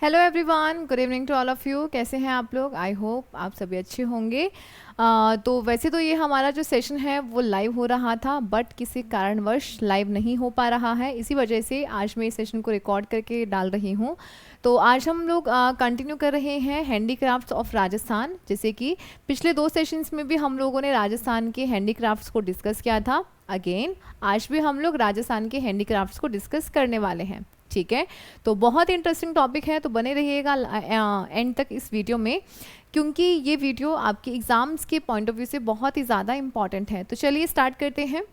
Hello everyone, good evening to all of you. कैसे हैं आप लोग? आई होप आप सभी अच्छे होंगे। तो वैसे तो ये हमारा जो सेशन है वो लाइव हो रहा था, बट किसी कारणवश लाइव नहीं हो पा रहा है। इसी वजह से आज मैं इस सेशन को रिकॉर्ड करके डाल रही हूँ। तो आज हम लोग कंटिन्यू कर रहे हैं हैंडीक्राफ्ट्स ऑफ राजस्थान। जैसे कि पिछले 2 सेशंस में भी हम लोगों ने राजस्थान के हैंडीक्राफ्ट्स को डिस्कस किया था। अगेन आज भी हम लोग राजस्थान के हैंडीक्राफ्ट्स को डिस्कस करने वाले हैं। ठीक है, तो बहुत इंटरेस्टिंग टॉपिक है, तो बने रहिएगा एंड तक इस वीडियो में, क्योंकि ये वीडियो आपके एग्जाम्स के पॉइंट ऑफ व्यू से बहुत ही ज़्यादा इंपॉर्टेंट है। तो चलिए स्टार्ट करते हैं।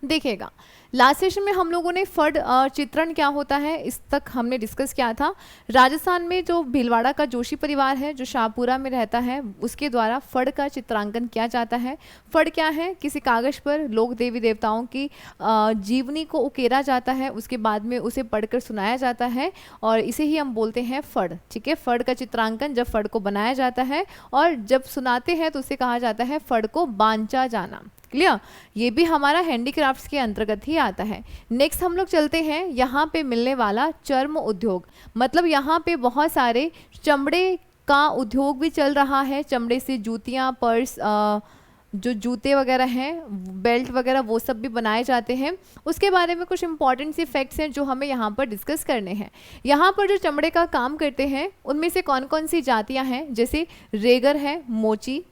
देखिएगा, लास्ट सेशन में हम लोगों ने फड़ चित्रण क्या होता है इस तक हमने डिस्कस किया था। राजस्थान में जो भीलवाड़ा का जोशी परिवार है जो शाहपुरा में रहता है, उसके द्वारा फड़ का चित्रांकन किया जाता है। फड़ क्या है? किसी कागज पर लोक देवी देवताओं की जीवनी को उकेरा जाता है, उसके बाद में उसे पढ़कर सुनाया जाता है और इसे ही हम बोलते हैं फड़। ठीक है, फड़ का चित्रांकन जब फड़ को बनाया जाता है और जब सुनाते हैं तो उसे कहा जाता है फड़ को बांचा जाना। क्लियर? ये भी हमारा हैंडीक्राफ्ट्स के अंतर्गत ही आता है। नेक्स्ट हम लोग चलते हैं यहाँ पे मिलने वाला चर्म उद्योग। मतलब यहाँ पे बहुत सारे चमड़े का उद्योग भी चल रहा है। चमड़े से जूतियाँ, पर्स, जो जूते वगैरह हैं, बेल्ट वगैरह, वो सब भी बनाए जाते हैं। उसके बारे में कुछ इंपॉर्टेंट सी फैक्ट्स हैं जो हमें यहाँ पर डिस्कस करने हैं। यहाँ पर जो चमड़े का काम करते हैं उनमें से कौन कौन सी जातियाँ हैं? जैसे रेगर है, मोची।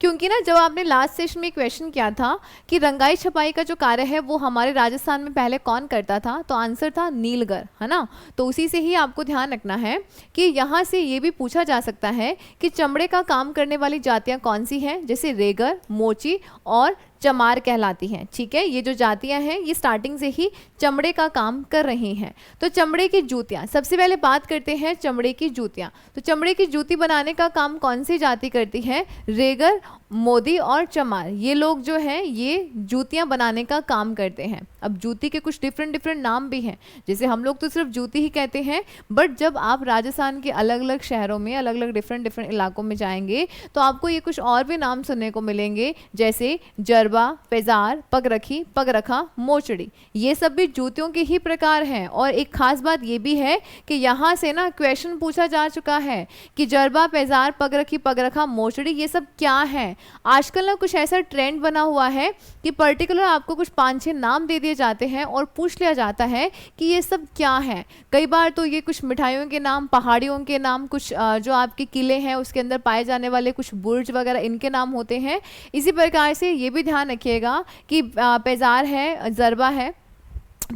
क्योंकि ना जब आपने लास्ट सेशन में क्वेश्चन किया था कि रंगाई छपाई का जो कार्य है वो हमारे राजस्थान में पहले कौन करता था, तो आंसर था नीलगर, है ना। तो उसी से ही आपको ध्यान रखना है कि यहाँ से ये भी पूछा जा सकता है कि चमड़े का काम करने वाली जातियाँ कौन सी हैं, जैसे रेगर, मोची और चमार कहलाती हैं। ठीक है, ये जो जातियां हैं ये स्टार्टिंग से ही चमड़े का काम कर रही हैं। तो चमड़े की जूतियां, सबसे पहले बात करते हैं चमड़े की जूतियां। तो चमड़े की जूती बनाने का काम कौन सी जाति करती है? रेगर, मोदी और चमार, ये लोग जो हैं ये जूतियां बनाने का काम करते हैं। अब जूती के कुछ डिफरेंट नाम भी हैं, जैसे हम लोग तो सिर्फ जूती ही कहते हैं, बट जब आप राजस्थान के अलग अलग शहरों में, अलग अलग डिफरेंट इलाकों में जाएंगे तो आपको ये कुछ और भी नाम सुनने को मिलेंगे, जैसे जरबा, पेजार, पगरखी, पगरखा, मोचड़ी। ये सब भी जूतियों के ही प्रकार हैं। और एक खास बात ये भी है कि यहाँ से ना क्वेश्चन पूछा जा चुका है कि जरबा, पेजार, पगरखी, पगरखा, मोचड़ी ये सब क्या है। आजकल ना कुछ ऐसा ट्रेंड बना हुआ है कि पर्टिकुलर आपको कुछ 5-6 नाम दे दिए जाते हैं और पूछ लिया जाता है कि ये सब क्या है। कई बार तो ये कुछ मिठाइयों के नाम, पहाड़ियों के नाम, कुछ जो आपके किले हैं उसके अंदर पाए जाने वाले कुछ बुर्ज वगैरह, इनके नाम होते हैं। इसी प्रकार से ये भी ध्यान रखिएगा कि पेजार है, जरबा है,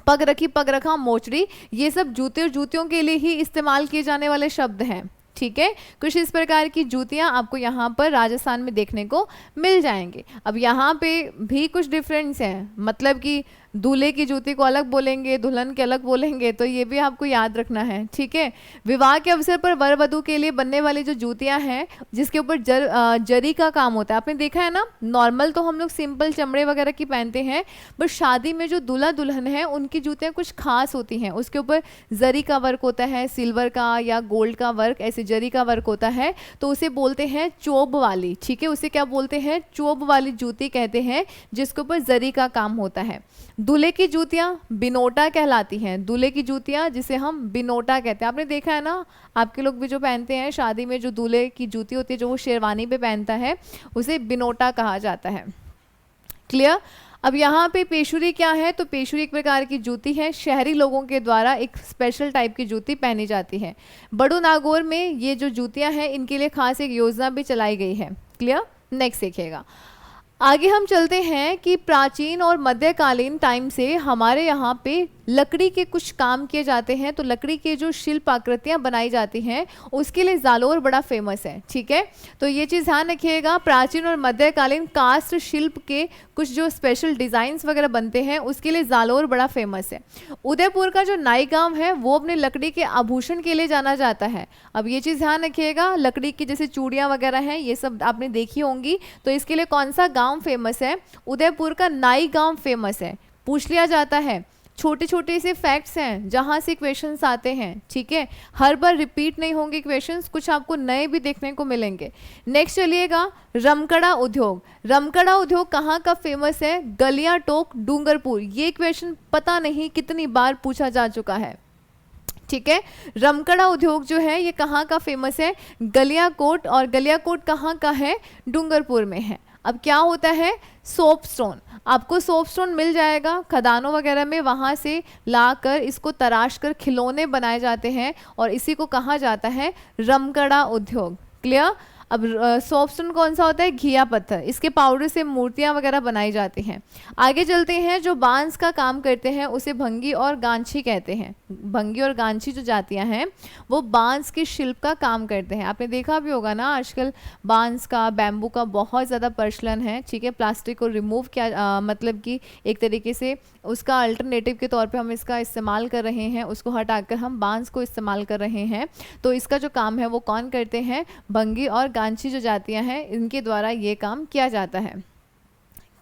पगरखी, पगरखा, मोचड़ी, ये सब जूते और जूतियों के लिए ही इस्तेमाल किए जाने वाले शब्द हैं। ठीक है, कुछ इस प्रकार की जूतियां आपको यहाँ पर राजस्थान में देखने को मिल जाएंगे। अब यहाँ पे भी कुछ डिफरेंस है, मतलब कि दूल्हे की जूती को अलग बोलेंगे, दुल्हन के अलग बोलेंगे, तो ये भी आपको याद रखना है। ठीक है, विवाह के अवसर पर वर वधू के लिए बनने वाली जो जूतियां हैं जिसके ऊपर जरी का काम होता है, आपने देखा है ना। नॉर्मल तो हम लोग सिंपल चमड़े वगैरह की पहनते हैं, बट शादी में जो दूल्हा दुल्हन है उनकी जूतियां कुछ खास होती हैं, उसके ऊपर जरी का वर्क होता है, सिल्वर का या गोल्ड का वर्क, ऐसे जरी का वर्क होता है, तो उसे बोलते हैं चोब वाली। ठीक है, उसे क्या बोलते हैं? चोब वाली जूती कहते हैं, जिसके ऊपर जरी का काम होता है। दूल्हे की जूतियां बिनोटा कहलाती हैं। दूल्हे की जूतियां जिसे हम बिनोटा कहते हैं, आपने देखा है ना, आपके लोग भी जो पहनते हैं शादी में, जो दूल्हे की जूती होती है जो वो शेरवानी पे पहनता है, उसे बिनोटा कहा जाता है। क्लियर? अब यहाँ पे पेशुरी क्या है? तो पेशुरी एक प्रकार की जूती है, शहरी लोगों के द्वारा एक स्पेशल टाइप की जूती पहनी जाती है। बड़ू नागौर में ये जो जूतियाँ हैं इनके लिए खास एक योजना भी चलाई गई है। क्लियर? नेक्स्ट देखिएगा, आगे हम चलते हैं कि प्राचीन और मध्यकालीन टाइम से हमारे यहाँ पे लकड़ी के कुछ काम किए जाते हैं। तो लकड़ी के जो शिल्प आकृतियाँ बनाई जाती हैं उसके लिए जालोर बड़ा फेमस है। ठीक है, तो ये चीज़ ध्यान रखिएगा, प्राचीन और मध्यकालीन कास्ट शिल्प के कुछ जो स्पेशल डिज़ाइंस वगैरह बनते हैं उसके लिए जालोर बड़ा फेमस है। उदयपुर का जो नाई गांव है वो अपने लकड़ी के आभूषण के लिए जाना जाता है। अब ये चीज़ ध्यान रखिएगा, लकड़ी की जैसे चूड़ियाँ वगैरह हैं ये सब आपने देखी होंगी, तो इसके लिए कौन सा गाँव फेमस है? उदयपुर का नाई गांव फेमस है। पूछ लिया जाता है, छोटे छोटे से फैक्ट्स हैं जहाँ से क्वेश्चंस आते हैं। ठीक है, हर बार रिपीट नहीं होंगे क्वेश्चंस, कुछ आपको नए भी देखने को मिलेंगे। नेक्स्ट चलिएगा, रमकड़ा उद्योग। रमकड़ा उद्योग कहाँ का फेमस है? गलियां टोक, डूंगरपुर। ये क्वेश्चन पता नहीं कितनी बार पूछा जा चुका है। ठीक है। रमकड़ा उद्योग जो है ये कहाँ का फेमस है, गलियाकोट, और गलियाकोट कहाँ का है, डूंगरपुर में है। अब क्या होता है, सोप स्टोन, आपको सोप स्टोन मिल जाएगा खदानों वगैरह में, वहाँ से लाकर इसको तराश कर खिलौने बनाए जाते हैं और इसी को कहा जाता है रमकड़ा उद्योग। क्लियर। अब सोपस्टोन कौन सा होता है, घिया पत्थर, इसके पाउडर से मूर्तियां वगैरह बनाई जाती हैं। आगे चलते हैं, जो बांस का काम करते हैं उसे भंगी और गांछी कहते हैं। भंगी और गांछी जो जातियां हैं वो बांस के शिल्प का काम करते हैं। आपने देखा भी होगा ना, आजकल बांस का, बैम्बू का बहुत ज़्यादा प्रचलन है। ठीक है, प्लास्टिक को रिमूव किया, मतलब कि एक तरीके से उसका अल्टरनेटिव के तौर पे हम इसका इस्तेमाल कर रहे हैं, उसको हटाकर हम बांस को इस्तेमाल कर रहे हैं। तो इसका जो काम है वो कौन करते हैं, भंगी और गांछी जो जातियां हैं इनके द्वारा ये काम किया जाता है।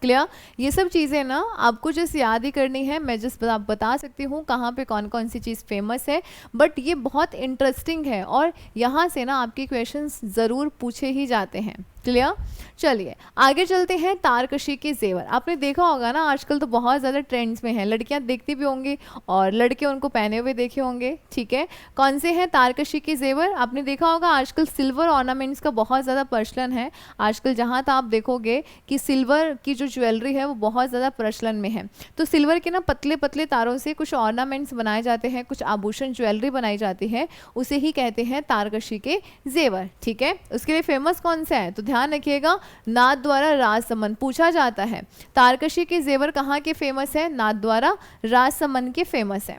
क्लियर। ये सब चीज़ें ना आपको जस्ट याद ही करनी है, मैं जस्ट बता सकती हूँ कहाँ पे कौन कौन सी चीज़ फेमस है, बट ये बहुत इंटरेस्टिंग है और यहाँ से ना आपके क्वेश्चंस ज़रूर पूछे ही जाते हैं। क्लियर। चलिए आगे चलते हैं, तारकशी के जेवर। आपने देखा होगा ना, आजकल तो बहुत ज़्यादा ट्रेंड्स में है, लड़कियां देखती भी होंगी और लड़के उनको पहने हुए देखे होंगे। ठीक है, कौन से हैं तारकशी के जेवर, आपने देखा होगा आजकल सिल्वर ऑर्नामेंट्स का बहुत ज़्यादा प्रचलन है। आजकल जहाँ तक आप देखोगे कि सिल्वर की जो ज्वेलरी है वो बहुत ज़्यादा प्रचलन में है। तो सिल्वर के ना पतले पतले तारों से कुछ ऑर्नामेंट्स बनाए जाते हैं, कुछ आभूषण ज्वेलरी बनाई जाती है, उसे ही कहते हैं तारकशी के जेवर। ठीक है, उसके लिए फेमस कौन सा है, तो ध्यान रखिएगा, नाथद्वारा राजसमंद पूछा जाता है। तारकशी के जेवर कहाँ के फेमस है, नाथद्वारा राजसमंद के फेमस है।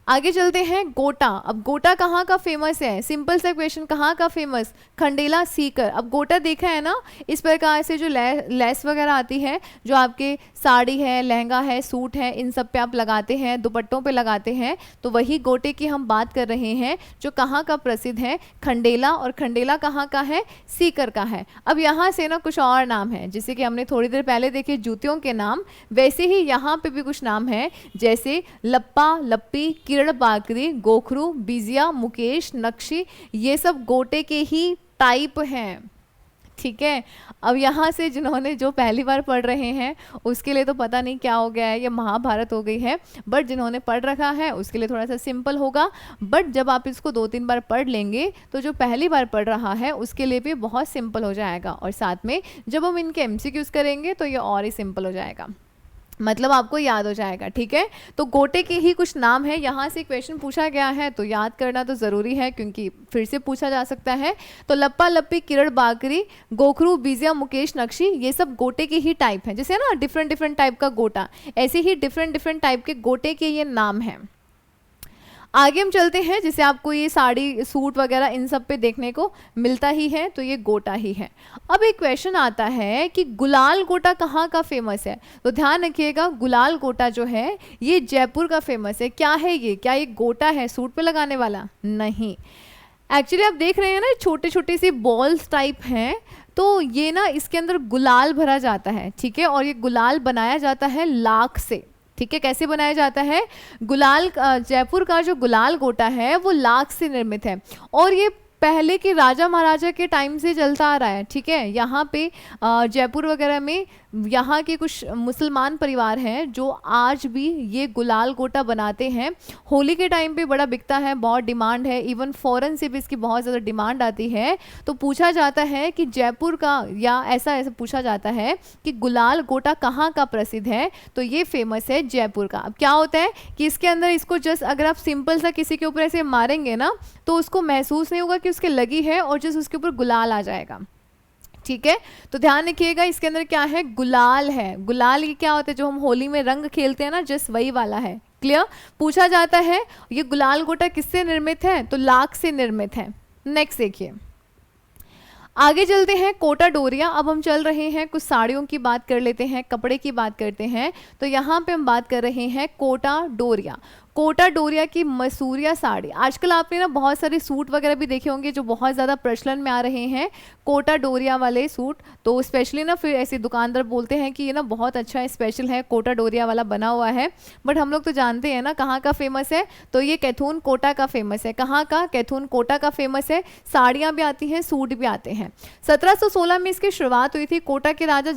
आगे चलते हैं, गोटा। अब गोटा कहाँ का फेमस है, सिंपल सा क्वेश्चन, कहाँ का फेमस, खंडेला सीकर। अब गोटा देखा है ना, इस प्रकार से जो लेस वगैरह आती है, जो आपके साड़ी है, लहंगा है, सूट है, इन सब पे आप लगाते हैं, दुपट्टों पे लगाते हैं, तो वही गोटे की हम बात कर रहे हैं, जो कहाँ का प्रसिद्ध है, खंडेला। और खंडेला कहाँ का है, सीकर का है। अब यहाँ से ना कुछ और नाम है, जैसे कि हमने थोड़ी देर पहले देखे जूतियों के नाम, वैसे ही यहाँ पे भी कुछ नाम है, जैसे लप्पा, लप्पी, किरण बाकरी, गोखरू, बिजिया, मुकेश, नक्शी, ये सब गोटे के ही टाइप हैं। ठीक है, अब यहाँ से जिन्होंने जो पहली बार पढ़ रहे हैं उसके लिए तो पता नहीं क्या हो गया है, ये महाभारत हो गई है, बट जिन्होंने पढ़ रखा है उसके लिए थोड़ा सा सिंपल होगा। बट जब आप इसको 2-3 बार पढ़ लेंगे तो जो पहली बार पढ़ रहा है उसके लिए भी बहुत सिंपल हो जाएगा, और साथ में जब हम इनके MCQs करेंगे तो ये और ही सिंपल हो जाएगा, मतलब आपको याद हो जाएगा। ठीक है, तो गोटे के ही कुछ नाम है, यहाँ से क्वेश्चन पूछा गया है तो याद करना तो ज़रूरी है, क्योंकि फिर से पूछा जा सकता है। तो लप्पा, लप्पी, किरण बाकरी, गोखरू, बिजिया, मुकेश, नक्शी, ये सब गोटे के ही टाइप हैं। जैसे ना डिफरेंट डिफरेंट टाइप का गोटा, ऐसे ही डिफरेंट डिफरेंट टाइप के गोटे के ये नाम हैं। आगे हम चलते हैं, जैसे आपको ये साड़ी, सूट वगैरह इन सब पे देखने को मिलता ही है, तो ये गोटा ही है। अब एक क्वेश्चन आता है कि गुलाल गोटा कहाँ का फेमस है, तो ध्यान रखिएगा, गुलाल गोटा जो है ये जयपुर का फेमस है। क्या है ये, क्या ये गोटा है सूट पे लगाने वाला, नहीं। एक्चुअली आप देख रहे हैं ना, छोटे छोटे से बॉल्स टाइप हैं, तो ये ना इसके अंदर गुलाल भरा जाता है। ठीक है, और ये गुलाल बनाया जाता है लाख से। ठीक है, कैसे बनाया जाता है, गुलाल, जयपुर का जो गुलाल गोटा है वो लाख से निर्मित है, और ये पहले के राजा महाराजा के टाइम से चलता आ रहा है। ठीक है, यहाँ पे जयपुर वगैरह में यहाँ के कुछ मुसलमान परिवार हैं जो आज भी ये गुलाल गोटा बनाते हैं। होली के टाइम पे बड़ा बिकता है, बहुत डिमांड है, इवन फॉरेन से भी इसकी बहुत ज़्यादा डिमांड आती है। तो पूछा जाता है कि जयपुर का, या ऐसा पूछा जाता है कि गुलाल गोटा कहाँ का प्रसिद्ध है, तो ये फेमस है जयपुर का। अब क्या होता है कि इसके अंदर इसको जस्ट अगर आप सिंपल सा किसी के ऊपर ऐसे मारेंगे ना, तो उसको महसूस नहीं होगा कि उसके लगी है, और जस्ट उसके ऊपर गुलाल आ जाएगा। ठीक है, तो ध्यान रखिएगा, इसके अंदर क्या है, गुलाल है। गुलाल ये क्या होता है, जो हम होली में रंग खेलते हैं ना, जस्ट वही वाला है। क्लियर। पूछा जाता है ये गुलाल गोटा किससे निर्मित है, तो लाख से निर्मित है। नेक्स्ट देखिए, आगे चलते हैं, कोटा डोरिया। अब हम चल रहे हैं, कुछ साड़ियों की बात कर लेते हैं, कपड़े की बात करते हैं। तो यहाँ पे हम बात कर रहे हैं कोटा डोरिया। कोटा डोरिया की मसूरिया साड़ी, आजकल आपने ना बहुत सारे सूट वगैरह भी देखे होंगे जो बहुत ज़्यादा प्रचलन में आ रहे हैं, कोटा डोरिया वाले सूट। तो स्पेशली ना फिर ऐसे दुकानदार बोलते हैं कि ये ना बहुत अच्छा है, स्पेशल है, कोटा डोरिया वाला बना हुआ है। बट हम लोग तो जानते हैं ना कहाँ का फेमस है, तो ये कैथून कोटा का फेमस है। कहाँ का, कैथून कोटा का फेमस है। साड़ियाँ भी आती हैं, सूट भी आते हैं। 1716 में इसकी शुरुआत हुई थी। कोटा के राजा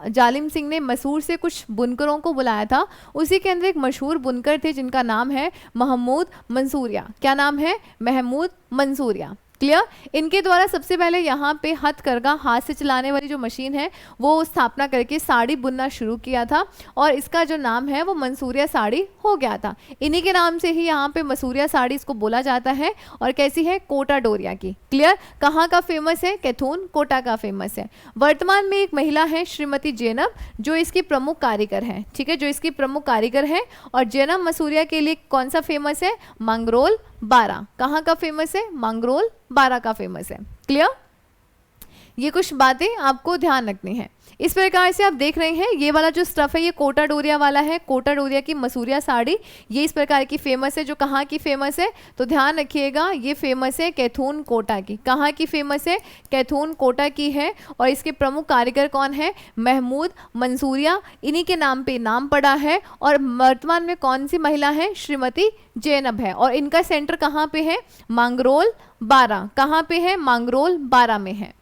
जालिम सिंह ने मैसूर से कुछ बुनकरों को बुलाया था, उसी के अंदर एक मशहूर बुनकर थे जिनका जिनका नाम है महमूद मंसूरिया। क्या नाम है? महमूद मंसूरिया। क्लियर? इनके द्वारा सबसे पहले यहाँ पे हथकरघा, हाथ से चलाने वाली जो मशीन है वो स्थापना करके साड़ी बुनना शुरू किया था और इसका जो नाम है वो मंसूरिया साड़ी हो गया था। इन्हीं के नाम से ही यहाँ पे मसूरिया साड़ी इसको बोला जाता है। और कैसी है? कोटा डोरिया की। क्लियर? कहाँ का फेमस है? कैथून, कोटा का फेमस है। वर्तमान में एक महिला है श्रीमती जैनब जो इसकी प्रमुख कारीगर है। ठीक है, जो इसकी प्रमुख कारीगर है। और जैनब मसूरिया के लिए कौन सा फेमस है? मंगरोल बारा। कहाँ का फेमस है? मंगरोल बारा का फेमस है। क्लियर? ये कुछ बातें आपको ध्यान रखनी है। इस प्रकार से आप देख रहे हैं ये वाला जो स्टफ है ये कोटा डोरिया वाला है। कोटा डोरिया की मसूरिया साड़ी ये इस प्रकार की फेमस है। जो कहाँ की फेमस है? तो ध्यान रखिएगा, ये फेमस है कैथून कोटा की। कहाँ की फेमस है? कैथून कोटा की है। और इसके प्रमुख कारीगर कौन है? महमूद मंसूरिया। इन्हीं के नाम पे नाम पड़ा है। और वर्तमान में कौन सी महिला है? श्रीमती जैनब है। और इनका सेंटर कहाँ पे है? मंगरोल बारा। कहाँ पे है? मंगरोल बारा में है।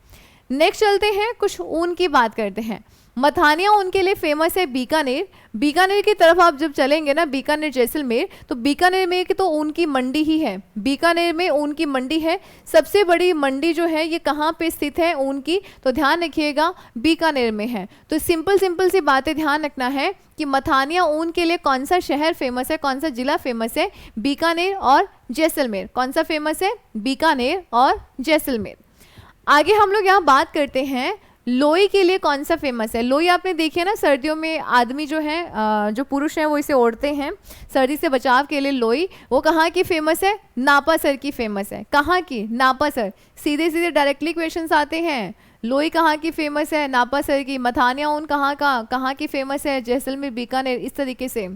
नेक्स्ट चलते हैं, कुछ ऊन की बात करते हैं। मथानिया ऊन के लिए फेमस है बीकानेर। बीकानेर की तरफ आप जब चलेंगे ना, बीकानेर जैसलमेर, तो बीकानेर में तो ऊन की मंडी ही है। बीकानेर में ऊन की मंडी है। सबसे बड़ी मंडी जो है ये कहाँ पे स्थित है ऊन की? तो ध्यान रखिएगा, बीकानेर में है। तो सिंपल सी बातें ध्यान रखना है कि मथानिया ऊन के लिए कौन सा शहर फेमस है, कौन सा जिला फेमस है? बीकानेर और जैसलमेर। कौन सा फेमस है? बीकानेर और जैसलमेर। आगे हम लोग यहाँ बात करते हैं लोई के लिए कौन सा फेमस है। लोई आपने देखी है ना, सर्दियों में आदमी जो है, जो पुरुष हैं वो इसे ओढ़ते हैं सर्दी से बचाव के लिए। लोई वो कहाँ की फेमस है? नापासर की फेमस है। कहाँ की? नापासर। सीधे सीधे डायरेक्टली क्वेश्चंस आते हैं। लोई कहाँ की फेमस है? नापासर की। मथानिया ऊन कहाँ की फेमस है? जैसलमेर, बीकानेर, इस तरीके से।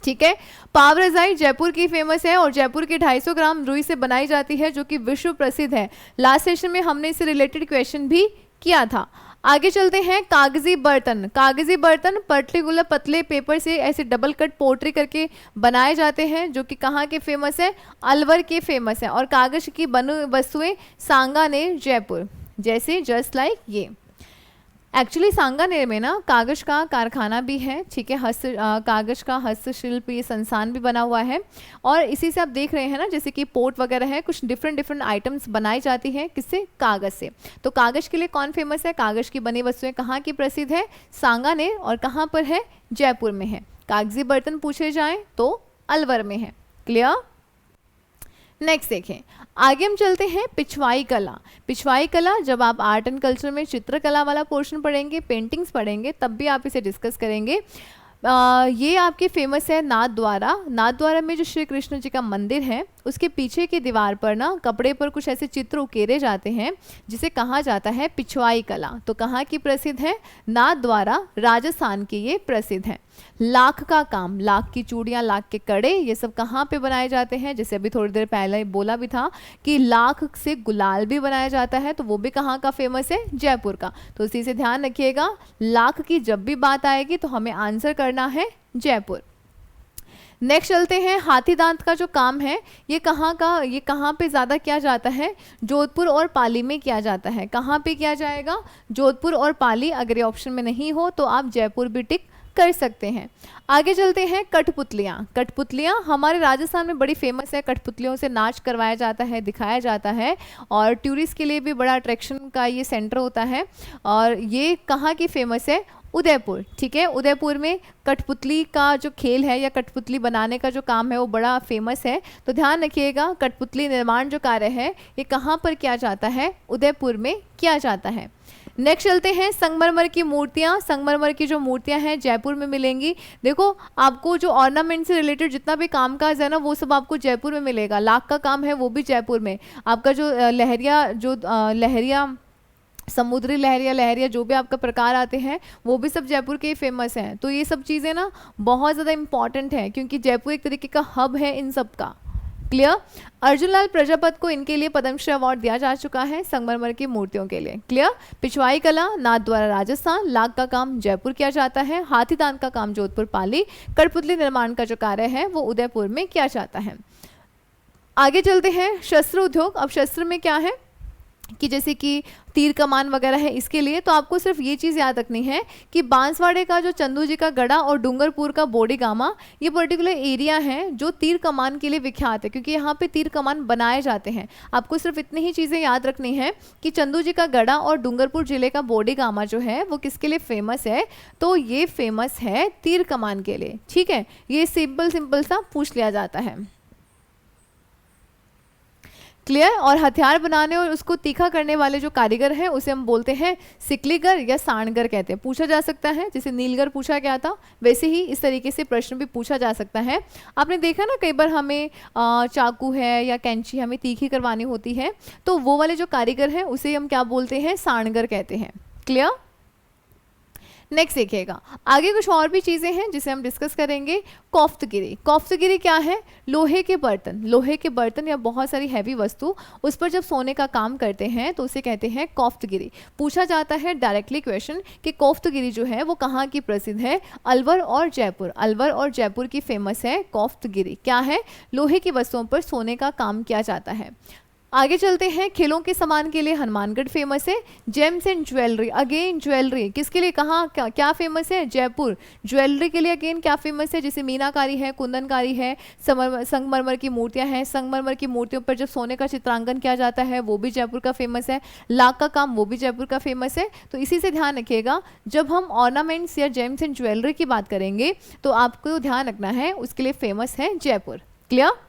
ठीक है। पाव रजाई जयपुर की फेमस है और जयपुर की 250 ग्राम रुई से बनाई जाती है जो कि विश्व प्रसिद्ध है। लास्ट सेशन में हमने इससे रिलेटेड क्वेश्चन भी किया था। आगे चलते हैं, कागजी बर्तन। कागजी बर्तन पर्टिकुलर पतले पेपर से ऐसे डबल कट पोट्री करके बनाए जाते हैं जो कि कहाँ के फेमस है? अलवर के फेमस है। और कागज की बनी वस्तुएं सांगानेर जयपुर, जैसे जस्ट लाइक ये। एक्चुअली सांगानेर में ना कागज का कारखाना भी है। ठीक है, कागज का हस्तशिल्प ये संस्थान भी बना हुआ है। और इसी से आप देख रहे हैं ना, जैसे कि पोर्ट वगैरह है, कुछ डिफरेंट आइटम्स बनाई जाती हैं किससे? कागज से। तो कागज के लिए कौन फेमस है? कागज की बनी वस्तुएं कहाँ की प्रसिद्ध है? सांगानेर। और कहाँ पर है? जयपुर में है। कागजी बर्तन पूछे जाएं तो अलवर में है। क्लियर? नेक्स्ट देखें, आगे हम चलते हैं पिछवाई कला। पिछवाई कला जब आप आर्ट एंड कल्चर में चित्रकला वाला पोर्शन पढ़ेंगे, पेंटिंग्स पढ़ेंगे, तब भी आप इसे डिस्कस करेंगे। ये आपके फेमस है नाथद्वारा। नाथद्वारा में जो श्री कृष्ण जी का मंदिर है उसके पीछे की दीवार पर ना कपड़े पर कुछ ऐसे चित्र उकेरे जाते हैं जिसे कहा जाता है पिछवाई कला। तो कहाँ की प्रसिद्ध है? नाथद्वारा, राजस्थान की ये प्रसिद्ध है। लाख का काम, लाख की चूड़ियाँ, लाख के कड़े, ये सब कहाँ पे बनाए जाते हैं? जैसे अभी थोड़ी देर पहले बोला भी था कि लाख से गुलाल भी बनाया जाता है, तो वो भी कहाँ का फेमस है? जयपुर का। तो इसी से ध्यान रखिएगा, लाख की जब भी बात आएगी तो हमें आंसर करना है जयपुर। नेक्स्ट चलते हैं, हाथी दांत का जो काम है ये कहाँ पे ज़्यादा किया जाता है? जोधपुर और पाली में किया जाता है। कहाँ पे किया जाएगा? जोधपुर और पाली। अगर ये ऑप्शन में नहीं हो तो आप जयपुर भी टिक कर सकते हैं। आगे चलते हैं, कठपुतलियाँ। कठपुतलियाँ हमारे राजस्थान में बड़ी फेमस है। कठपुतलियों से नाच करवाया जाता है, दिखाया जाता है और टूरिस्ट के लिए भी बड़ा अट्रैक्शन का ये सेंटर होता है। और ये कहाँ की फेमस है? उदयपुर। ठीक है, उदयपुर में कठपुतली का जो खेल है या कठपुतली बनाने का जो काम है वो बड़ा फेमस है। तो ध्यान रखिएगा, कठपुतली निर्माण जो कार्य है ये कहाँ पर किया जाता है? उदयपुर में किया जाता है। नेक्स्ट चलते हैं, संगमरमर की मूर्तियाँ। संगमरमर की जो मूर्तियाँ हैं जयपुर में मिलेंगी। देखो, आपको जो ऑर्नामेंट से रिलेटेड जितना भी कामकाज है ना वो सब आपको जयपुर में मिलेगा। लाख का काम है वो भी जयपुर में। आपका जो लहरिया समुद्री लहरिया जो भी आपका प्रकार आते हैं वो भी सब जयपुर के ही फेमस हैं। तो ये सब चीज़ें ना बहुत ज़्यादा इंपॉर्टेंट है क्योंकि जयपुर एक तरीके का हब है इन सब का। क्लियर? अर्जुन लाल प्रजापत को इनके लिए पद्मश्री अवार्ड दिया जा चुका है संगमरमर की मूर्तियों के लिए। क्लियर? पिछवाई कला नाथद्वारा राजस्थान, लाख का काम जयपुर किया जाता है, हाथी दांत का काम जोधपुर पाली, कठपुतली निर्माण का जो कार्य है वो उदयपुर में किया जाता है। आगे चलते हैं, शस्त्र उद्योग। अब शस्त्र में क्या है कि जैसे कि तीर कमान वगैरह है इसके लिए। तो आपको सिर्फ ये चीज़ याद रखनी है कि बांसवाड़े का जो चंदू जी का गढ़ा और डूंगरपुर का बोडीगामा, ये पर्टिकुलर एरिया है जो तीर कमान के लिए विख्यात है, क्योंकि यहाँ पे तीर कमान बनाए जाते हैं। आपको सिर्फ इतनी ही चीज़ें याद रखनी है कि चंदू जी का गढ़ा और डूंगरपुर जिले का बोडीगामा जो है वो किसके लिए फेमस है, तो ये फेमस है तीर कमान के लिए। ठीक है, ये सिंपल सिंपल सा पूछ लिया जाता है। क्लियर। और हथियार बनाने और उसको तीखा करने वाले जो कारीगर हैं उसे हम बोलते हैं सिकलीगर या सांडगर कहते हैं। पूछा जा सकता है, जैसे नीलगर पूछा गया था वैसे ही इस तरीके से प्रश्न भी पूछा जा सकता है। आपने देखा ना कई बार हमें चाकू है या कैंची हमें तीखी करवानी होती है, तो वो वाले जो कारीगर हैं उसे हम क्या बोलते हैं, सांडगर कहते हैं। क्लियर। नेक्स्ट देखिएगा, आगे कुछ और भी चीज़ें हैं जिसे हम डिस्कस करेंगे। कोफ्तगिरी। कोफ्तगिरी क्या है, लोहे के बर्तन, लोहे के बर्तन या बहुत सारी हैवी वस्तु उस पर जब सोने का काम करते हैं तो उसे कहते हैं कोफ्तगिरी। पूछा जाता है डायरेक्टली क्वेश्चन कि कोफ्तगिरी जो है वो कहाँ की प्रसिद्ध है, अलवर और जयपुर। अलवर और जयपुर की फेमस है कोफ्तगिरी। क्या है, लोहे की वस्तुओं पर सोने का काम किया जाता है। आगे चलते हैं, खेलों के सामान के लिए हनुमानगढ़ फेमस है। James and jewellery, again jewellery किसके लिए, कहाँ क्या फेमस है, जयपुर। ज्वेलरी के लिए अगेन क्या फेमस है, जैसे मीनाकारी है, कुंदनकारी है, संगमरमर की मूर्तियां हैं। संगमरमर की मूर्तियों पर जब सोने का चित्रांकन किया जाता है वो भी जयपुर का फेमस है। लाख का काम वो भी जयपुर का फेमस है। तो इसी से ध्यान रखिएगा, जब हम ऑर्नामेंट्स या जेम्स एंड ज्वेलरी की बात करेंगे तो आपको ध्यान रखना है उसके लिए फेमस है जयपुर। क्लियर।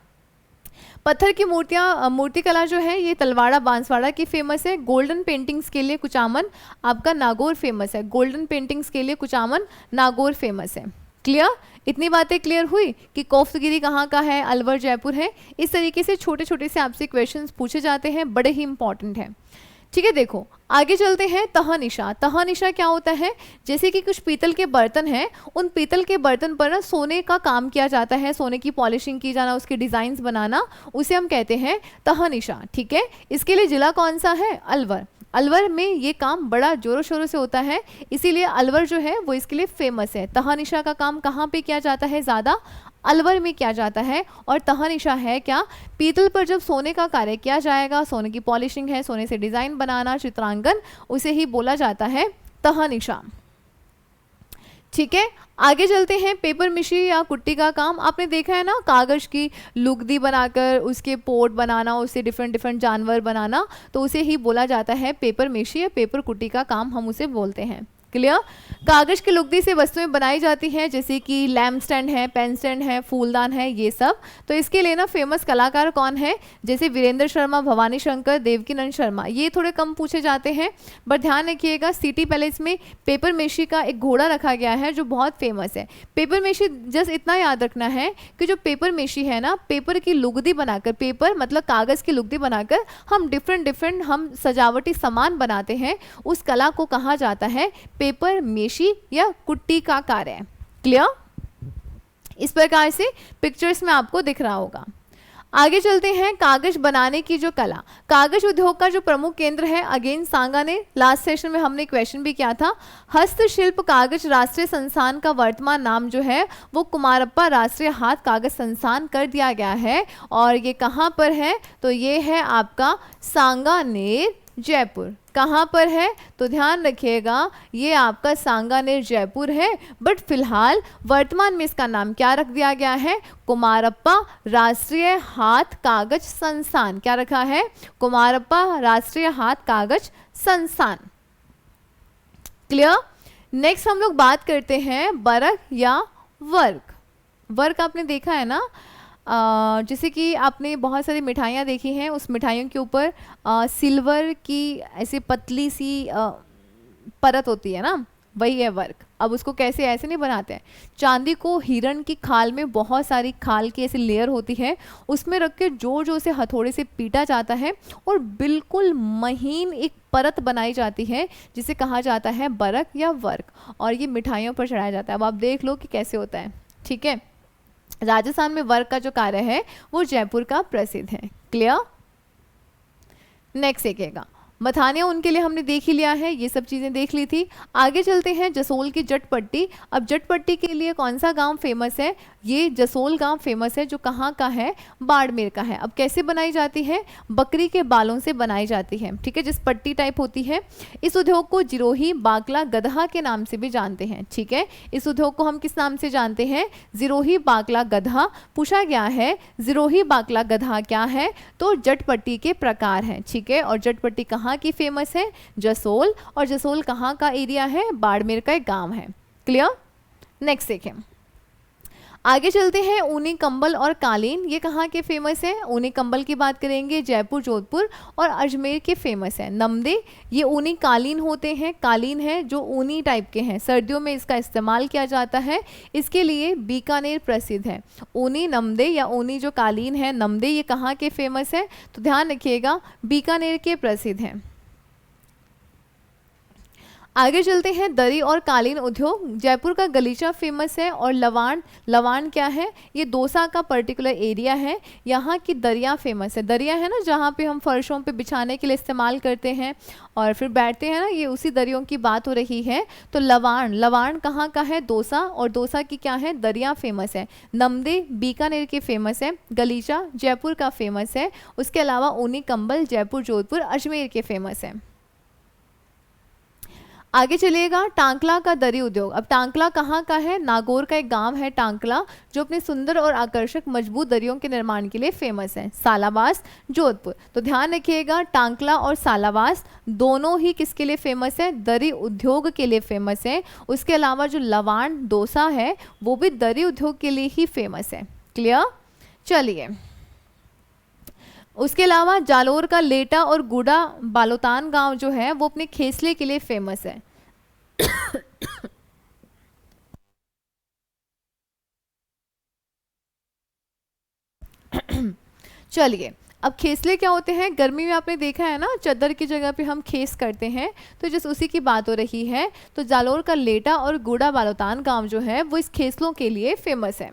पत्थर की मूर्तियाँ, मूर्तिकला जो है ये तलवाड़ा बांसवाड़ा की फेमस है। गोल्डन पेंटिंग्स के लिए कुचामन आपका नागौर फेमस है। गोल्डन पेंटिंग्स के लिए कुचामन नागौर फेमस है। क्लियर। इतनी बातें क्लियर हुई कि कोफ्तगिरी कहाँ का है, अलवर जयपुर है। इस तरीके से छोटे छोटे से आपसे क्वेश्चंस पूछे जाते हैं, बड़े ही इंपॉर्टेंट हैं। ठीक है, देखो आगे चलते हैं। तहनिशा। तहनिशा क्या होता है, जैसे कि कुछ पीतल के बर्तन हैं, उन पीतल के बर्तन पर ना सोने का काम किया जाता है, सोने की पॉलिशिंग की जाना, उसके डिजाइन्स बनाना, उसे हम कहते हैं तहनिशा। ठीक है, इसके लिए जिला कौन सा है, अलवर। अलवर में ये काम बड़ा जोरों शोरों से होता है, इसीलिए अलवर जो है वो इसके लिए फेमस है। तहनिशा का काम कहाँ पे किया जाता है, ज़्यादा अलवर में किया जाता है। और तहनिशा है क्या, पीतल पर जब सोने का कार्य किया जाएगा, सोने की पॉलिशिंग है, सोने से डिजाइन बनाना, चित्रांकन, उसे ही बोला जाता है तहनिशा। ठीक है, आगे चलते हैं। पेपर मिशी या कुट्टी का काम आपने देखा है ना, कागज की लुगदी बनाकर उसके पोट बनाना, उससे डिफरेंट डिफरेंट जानवर बनाना, तो उसे ही बोला जाता है पेपर मिशी या पेपर कुट्टी का काम हम उसे बोलते हैं। क्लियर। कागज की लुगदी से वस्तुएं बनाई जाती हैं, जैसे कि लैम्प स्टैंड है, पेन स्टैंड है, फूलदान है, ये सब। तो इसके लिए ना फेमस कलाकार कौन है, जैसे वीरेंद्र शर्मा, भवानी शंकर, देवकीनंद शर्मा, ये थोड़े कम पूछे जाते हैं। बट ध्यान रखिएगा, सिटी पैलेस में पेपर मेशी का एक घोड़ा रखा गया है जो बहुत फेमस है। पेपर मेशी जस्ट इतना याद रखना है कि जो पेपर मेशी है ना, पेपर की लुगदी बनाकर, पेपर मतलब कागज की लुगदी बनाकर हम डिफरेंट हम सजावटी सामान बनाते हैं, उस कला को कहा जाता है पेपर मेशी या कुट्टी का कार्य। क्लियर। इस प्रकार से पिक्चर्स में आपको दिख रहा होगा। आगे चलते हैं, कागज बनाने की जो कला। कागज उद्योग का जो प्रमुख केंद्र है, अगेन सांगानेर। लास्ट सेशन में हमने क्वेश्चन भी किया था। हस्तशिल्प कागज राष्ट्रीय संस्थान का वर्तमान नाम जो है वो कुमारप्पा राष्ट्रीय हाथ कागज संस्थान कर दिया गया है। और ये कहाँ पर है, तो ये है आपका सांगानेर जयपुर। कहाँ पर है, तो ध्यान रखिएगा ये आपका सांगानेर जयपुर है। बट फिलहाल वर्तमान में इसका नाम क्या रख दिया गया है, कुमारप्पा राष्ट्रीय हाथ कागज संस्थान। क्या रखा है, कुमारप्पा राष्ट्रीय हाथ कागज संस्थान। क्लियर। नेक्स्ट हम लोग बात करते हैं बरक या वर्क। वर्क आपने देखा है ना, जैसे कि आपने बहुत सारी मिठाइयाँ देखी हैं, उस मिठाइयों के ऊपर सिल्वर की ऐसे पतली सी परत होती है ना, वही है वर्क। अब उसको कैसे, ऐसे नहीं बनाते हैं। चांदी को हिरण की खाल में बहुत सारी खाल की ऐसी लेयर होती है, उसमें रख के जोर जोर से हथौड़े से पीटा जाता है और बिल्कुल महीन एक परत बनाई जाती है जिसे कहा जाता है बरक या वर्क। और ये मिठाइयों पर चढ़ाया जाता है। अब आप देख लो कि कैसे होता है। ठीक है, राजस्थान में वर्क का जो कार्य है वो जयपुर का प्रसिद्ध है। क्लियर। नेक्स्ट देखिएगा, मथानिया उनके लिए हमने देख ही लिया है, ये सब चीज़ें देख ली थी। आगे चलते हैं जसोल की जटपट्टी। अब जटपट्टी के लिए कौन सा गांव फेमस है? ये जसोल गांव फेमस है, जो कहाँ का है? बाड़मेर का है। अब कैसे बनाई जाती है? बकरी के बालों से बनाई जाती है, ठीक है, जिस पट्टी टाइप होती है। इस उद्योग को जिरोही बाकला गदहा के नाम से भी जानते हैं, ठीक है। इस उद्योग को हम किस नाम से जानते हैं? जिरोही बाकला गदहा। पूछा गया है जिरोही बाकला गदहा क्या है? तो जटपट्टी के प्रकार हैं, ठीक है। और जटपट्टी कहाँ की फेमस है? जसोल। और जसोल कहाँ का एरिया है? बाड़मेर का एक गांव है। क्लियर? नेक्स्ट देखें, आगे चलते हैं ऊनी कंबल और कालीन। ये कहाँ के फेमस है? ऊनी कंबल की बात करेंगे, जयपुर, जोधपुर और अजमेर के फेमस है। नमदे, ये ऊनी कालीन होते हैं, कालीन है जो ऊनी टाइप के हैं, सर्दियों में इसका इस्तेमाल किया जाता है, इसके लिए बीकानेर प्रसिद्ध है। ऊनी नमदे या ऊनी जो कालीन है नमदे, ये कहाँ के फेमस है? तो ध्यान रखिएगा, बीकानेर के प्रसिद्ध हैं। आगे चलते हैं दरी और कालीन उद्योग। जयपुर का गलीचा फेमस है और लवाण, लवाण क्या है? ये दौसा का पर्टिकुलर एरिया है, यहाँ की दरिया फेमस है। दरिया है ना जहाँ पे हम फर्शों पे बिछाने के लिए इस्तेमाल करते हैं और फिर बैठते हैं ना, ये उसी दरियों की बात हो रही है। तो लवाण, लवाण कहाँ का है? दौसा, और दौसा की क्या है? दरिया फेमस है। नमदे बीकानेर के फेमस है, गलीचा जयपुर का फेमस है, उसके अलावा ऊनी कंबल जयपुर, जोधपुर, अजमेर के फेमस है। आगे चलिएगा टांकला का दरी उद्योग। अब टांकला कहाँ का है? नागौर का एक गांव है टांकला, जो अपने सुंदर और आकर्षक मजबूत दरियों के निर्माण के लिए फेमस है। सालावास, जोधपुर। तो ध्यान रखिएगा, टांकला और सालावास दोनों ही किसके लिए फेमस है? दरी उद्योग के लिए फेमस है। उसके अलावा जो लवाण दौसा है वो भी दरी उद्योग के लिए ही फेमस है। क्लियर? चलिए, उसके अलावा जालोर का लेटा और गुड़ा बालोतान गांव जो है वो अपने खेसले के लिए फेमस है। चलिए, अब खेसले क्या होते हैं? गर्मी में आपने देखा है ना, चादर की जगह पे हम खेस करते हैं, तो जिस उसी की बात हो रही है। तो जालोर का लेटा और गुड़ा बालोतान गांव जो है वो इस खेसलों के लिए फेमस है।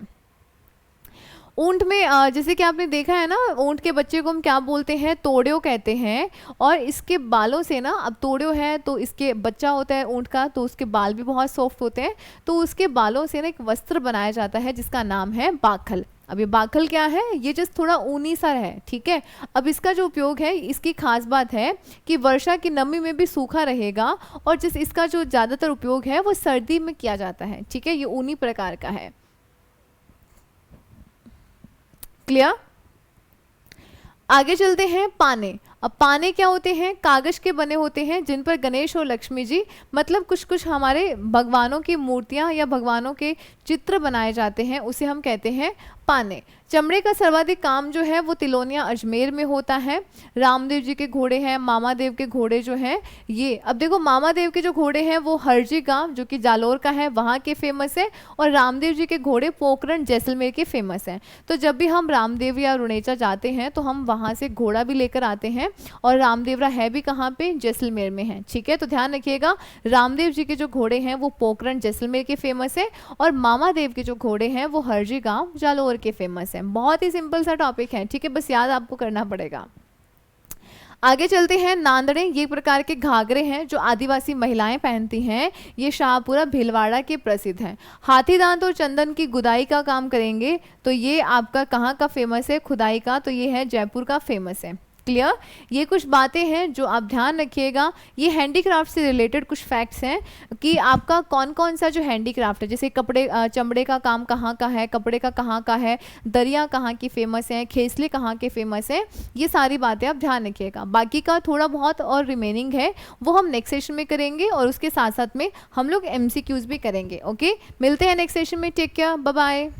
ऊंट में जैसे कि आपने देखा है ना, ऊंट के बच्चे को हम क्या बोलते हैं? तोड़ियो कहते हैं। और इसके बालों से ना, अब तोड़ियो है तो इसके बच्चा होता है ऊंट का, तो उसके बाल भी बहुत सॉफ्ट होते हैं, तो उसके बालों से ना एक वस्त्र बनाया जाता है जिसका नाम है बाखल। अब ये बाखल क्या है? ये जस्ट थोड़ा ऊनी सा है, ठीक है। अब इसका जो उपयोग है, इसकी खास बात है कि वर्षा की नमी में भी सूखा रहेगा, और जिस इसका जो ज़्यादातर उपयोग है वो सर्दी में किया जाता है, ठीक है। ये ऊनी प्रकार का है। क्लियर? आगे चलते हैं पाने। अब पाने क्या होते हैं? कागज के बने होते हैं जिन पर गणेश और लक्ष्मी जी, मतलब कुछ कुछ हमारे भगवानों की मूर्तियां या भगवानों के चित्र बनाए जाते हैं, उसे हम कहते हैं पाने। चमड़े का सर्वाधिक काम जो है वो तिलोनिया अजमेर में होता है। रामदेव जी के घोड़े हैं, मामा देव के घोड़े जो हैं ये, अब देखो मामा देव के जो घोड़े हैं वो हरजी गांव जो कि जालोर का है वहाँ के फेमस है, और रामदेव जी के घोड़े पोखरण जैसलमेर के फेमस हैं। तो जब भी हम रामदेव या रुणेचा जाते हैं तो हम वहाँ से घोड़ा भी लेकर आते हैं, और रामदेवरा है भी कहाँ पे? जैसलमेर में है, ठीक है। तो ध्यान रखिएगा, रामदेव जी के जो घोड़े हैं वो पोखरण जैसलमेर के फेमस है, और मामा देव के जो घोड़े हैं वो हरजी गांव जालोर के फेमस है। बहुत ही सिंपल सा टॉपिक है, ठीक है, बस याद आपको करना पड़ेगा। आगे चलते हैं नांदड़े। ये प्रकार के घाघरे हैं जो आदिवासी महिलाएं पहनती हैं, ये शाहपुरा भीलवाड़ा के प्रसिद्ध हैं। हाथी दांत और चंदन की गुदाई का काम करेंगे, तो ये आपका कहाँ का फेमस है? खुदाई का, तो ये है जयपुर का फेमस है। क्लियर? ये कुछ बातें हैं जो आप ध्यान रखिएगा। ये हैंडीक्राफ्ट से रिलेटेड कुछ फैक्ट्स हैं कि आपका कौन कौन सा जो हैंडीक्राफ्ट है, जैसे कपड़े चमड़े का काम कहाँ का है, कपड़े का कहाँ का है, दरिया कहाँ की फेमस है, खेसले कहाँ के फेमस है, ये सारी बातें आप ध्यान रखिएगा। बाकी का थोड़ा बहुत और रिमेनिंग है वो हम नेक्स्ट सेशन में करेंगे, और उसके साथ साथ में हम लोग MCQs भी करेंगे। ओके, मिलते हैं नेक्स्ट सेशन में। Take care, bye bye.